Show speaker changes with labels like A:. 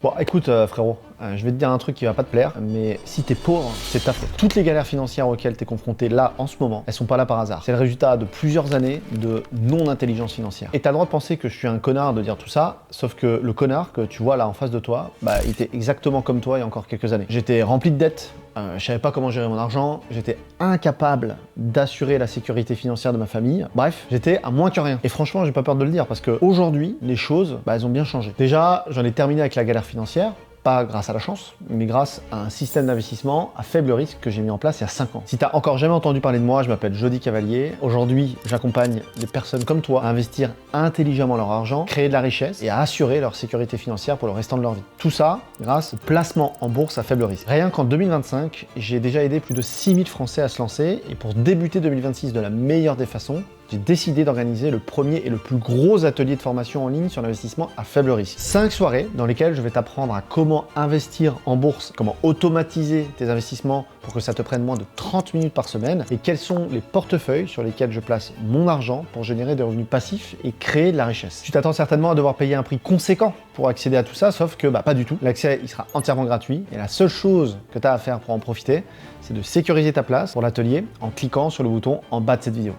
A: Bon, écoute, frérot, je vais te dire un truc qui va pas te plaire, mais si t'es pauvre, c'est ta faute. Toutes les galères financières auxquelles t'es confronté là, en ce moment, elles sont pas là par hasard. C'est le résultat de plusieurs années de non-intelligence financière. Et t'as le droit de penser que je suis un connard de dire tout ça, sauf que le connard que tu vois là en face de toi, bah, il était exactement comme toi il y a encore quelques années. J'étais rempli de dettes, je savais pas comment gérer mon argent, j'étais incapable d'assurer la sécurité financière de ma famille. Bref, j'étais à moins que rien. Et franchement, j'ai pas peur de le dire parce que aujourd'hui, les choses, bah, elles ont bien changé. Déjà, j'en ai terminé avec la galère financière. Pas grâce à la chance, mais grâce à un système d'investissement à faible risque que j'ai mis en place il y a 5 ans. Si t'as encore jamais entendu parler de moi, je m'appelle Jody Cavalier. Aujourd'hui, j'accompagne des personnes comme toi à investir intelligemment leur argent, créer de la richesse et à assurer leur sécurité financière pour le restant de leur vie. Tout ça grâce au placement en bourse à faible risque. Rien qu'en 2025, j'ai déjà aidé plus de 6000 Français à se lancer et pour débuter 2026 de la meilleure des façons, j'ai décidé d'organiser le premier et le plus gros atelier de formation en ligne sur l'investissement à faible risque. 5 soirées dans lesquelles je vais t'apprendre à comment investir en bourse, comment automatiser tes investissements pour que ça te prenne moins de 30 minutes par semaine et quels sont les portefeuilles sur lesquels je place mon argent pour générer des revenus passifs et créer de la richesse. Tu t'attends certainement à devoir payer un prix conséquent pour accéder à tout ça, sauf que pas du tout. L'accès, il sera entièrement gratuit et la seule chose que tu as à faire pour en profiter, c'est de sécuriser ta place pour l'atelier en cliquant sur le bouton en bas de cette vidéo.